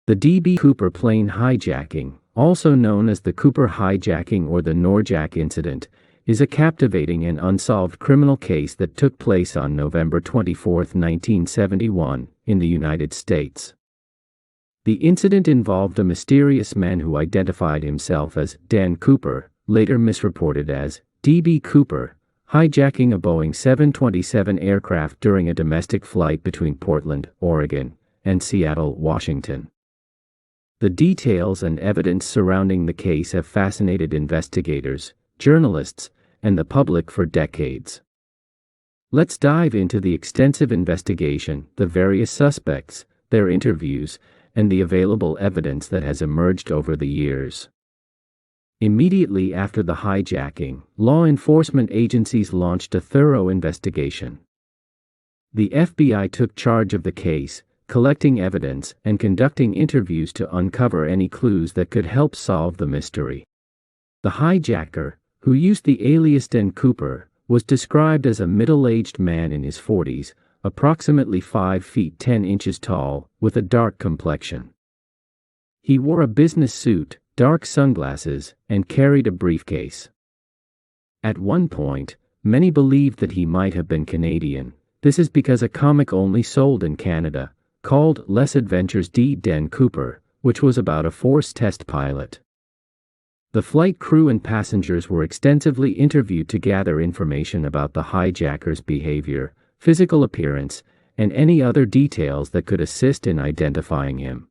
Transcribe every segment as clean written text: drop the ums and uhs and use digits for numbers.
The D.B. Cooper plane hijacking, also known as the Cooper hijacking or the Norjack incident, is a captivating and unsolved criminal case that took place on November 24, 1971, in the United States. The incident involved a mysterious man who identified himself as Dan Cooper, later misreported as D.B. Cooper, hijacking a Boeing 727 aircraft during a domestic flight between Portland, Oregon, and Seattle, Washington. The details and evidence surrounding the case have fascinated investigators, journalists, and the public for decades. Let's dive into the extensive investigation, the various suspects, their interviews, and the available evidence that has emerged over the years. Immediately after the hijacking, law enforcement agencies launched a thorough investigation. The FBI took charge of the case, collecting evidence and conducting interviews to uncover any clues that could help solve the mystery. The hijacker, who used the alias Dan Cooper, was described as a middle-aged man in his 40s, approximately 5 feet 10 inches tall, with a dark complexion. He wore a business suit, dark sunglasses, and carried a briefcase. At one point, many believed that he might have been Canadian. This is because a comic only sold in Canada, called Less Adventures D. Dan Cooper, which was about a force test pilot. The flight crew and passengers were extensively interviewed to gather information about the hijacker's behavior, physical appearance, and any other details that could assist in identifying him.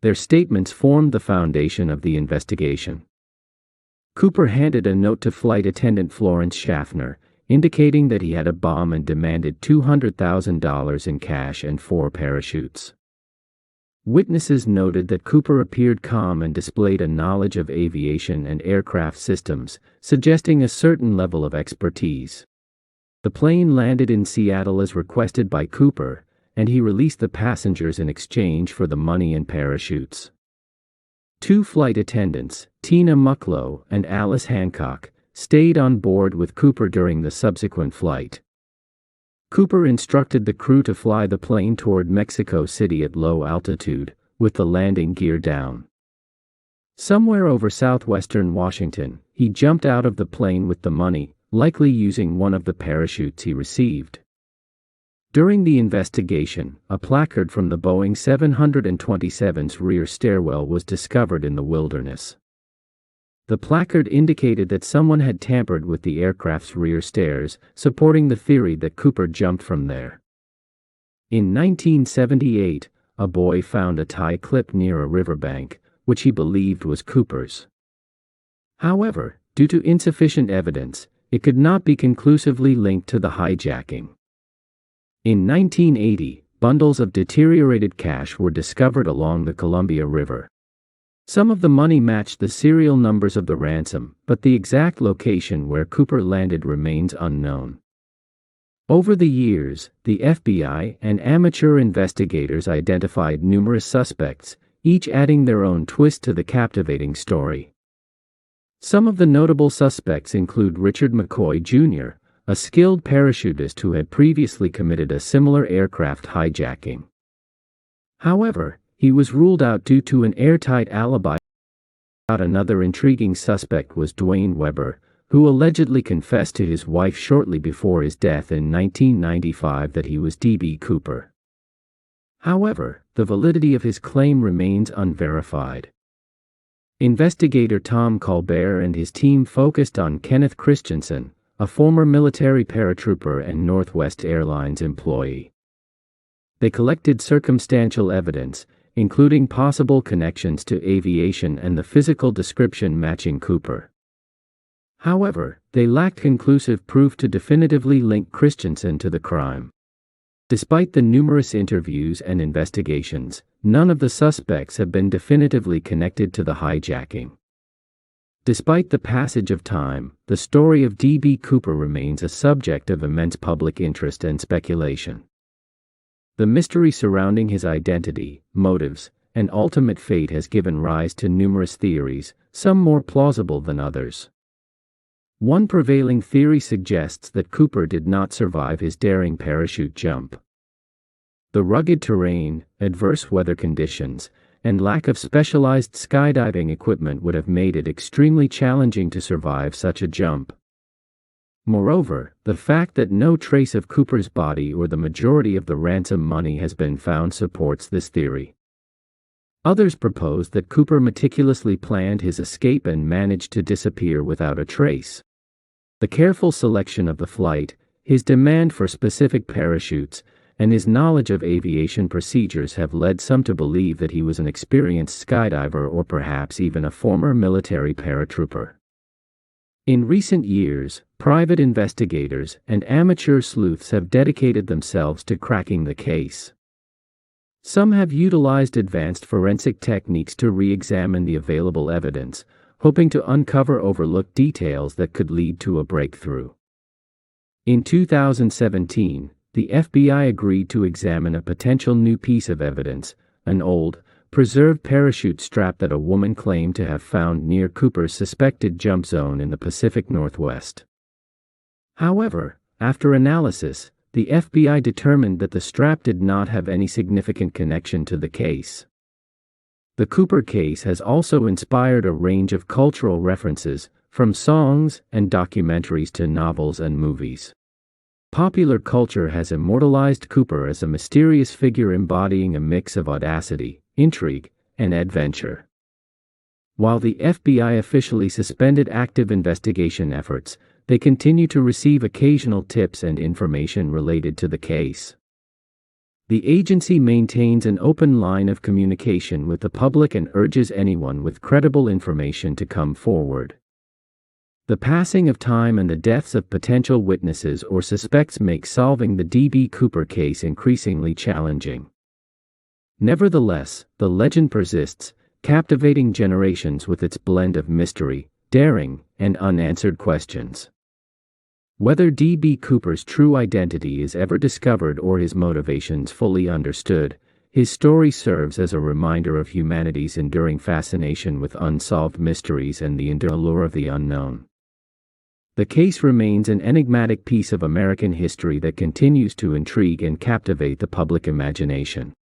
Their statements formed the foundation of the investigation. Cooper handed a note to flight attendant Florence Schaffner, indicating that he had a bomb and demanded $200,000 in cash and 4 parachutes. Witnesses noted that Cooper appeared calm and displayed a knowledge of aviation and aircraft systems, suggesting a certain level of expertise. The plane landed in Seattle as requested by Cooper, and he released the passengers in exchange for the money and parachutes. 2 flight attendants, Tina Mucklow and Alice Hancock, stayed on board with Cooper during the subsequent flight. Cooper instructed the crew to fly the plane toward Mexico City at low altitude, with the landing gear down. Somewhere over southwestern Washington, he jumped out of the plane with the money, likely using one of the parachutes he received. During the investigation, a placard from the Boeing 727's rear stairwell was discovered in the wilderness. The placard indicated that someone had tampered with the aircraft's rear stairs, supporting the theory that Cooper jumped from there. In 1978, a boy found a tie clip near a riverbank, which he believed was Cooper's. However, due to insufficient evidence, it could not be conclusively linked to the hijacking. In 1980, bundles of deteriorated cash were discovered along the Columbia River. Some of the money matched the serial numbers of the ransom, but the exact location where Cooper landed remains unknown. Over the years, the FBI and amateur investigators identified numerous suspects, each adding their own twist to the captivating story. Some of the notable suspects include Richard McCoy Jr., a skilled parachutist who had previously committed a similar aircraft hijacking. However, he was ruled out due to an airtight alibi. Another intriguing suspect was Dwayne Weber, who allegedly confessed to his wife shortly before his death in 1995 that he was D.B. Cooper. However, the validity of his claim remains unverified. Investigator Tom Colbert and his team focused on Kenneth Christensen, a former military paratrooper and Northwest Airlines employee. They collected circumstantial evidence, including possible connections to aviation and the physical description matching Cooper. However, they lacked conclusive proof to definitively link Christensen to the crime. Despite the numerous interviews and investigations, none of the suspects have been definitively connected to the hijacking. Despite the passage of time, the story of D.B. Cooper remains a subject of immense public interest and speculation. The mystery surrounding his identity, motives, and ultimate fate has given rise to numerous theories, some more plausible than others. One prevailing theory suggests that Cooper did not survive his daring parachute jump. The rugged terrain, adverse weather conditions, and lack of specialized skydiving equipment would have made it extremely challenging to survive such a jump. Moreover, the fact that no trace of Cooper's body or the majority of the ransom money has been found supports this theory. Others propose that Cooper meticulously planned his escape and managed to disappear without a trace. The careful selection of the flight, his demand for specific parachutes, and his knowledge of aviation procedures have led some to believe that he was an experienced skydiver or perhaps even a former military paratrooper. In recent years, private investigators and amateur sleuths have dedicated themselves to cracking the case. Some have utilized advanced forensic techniques to re-examine the available evidence, hoping to uncover overlooked details that could lead to a breakthrough. In 2017, the FBI agreed to examine a potential new piece of evidence, an old, preserved parachute strap that a woman claimed to have found near Cooper's suspected jump zone in the Pacific Northwest. However, after analysis, the FBI determined that the strap did not have any significant connection to the case. The Cooper case has also inspired a range of cultural references, from songs and documentaries to novels and movies. Popular culture has immortalized Cooper as a mysterious figure embodying a mix of audacity, intrigue, and adventure. While the FBI officially suspended active investigation efforts, they continue to receive occasional tips and information related to the case. The agency maintains an open line of communication with the public and urges anyone with credible information to come forward. The passing of time and the deaths of potential witnesses or suspects make solving the D.B. Cooper case increasingly challenging. Nevertheless, the legend persists, captivating generations with its blend of mystery, daring, and unanswered questions. Whether D.B. Cooper's true identity is ever discovered or his motivations fully understood, his story serves as a reminder of humanity's enduring fascination with unsolved mysteries and the allure of the unknown. The case remains an enigmatic piece of American history that continues to intrigue and captivate the public imagination.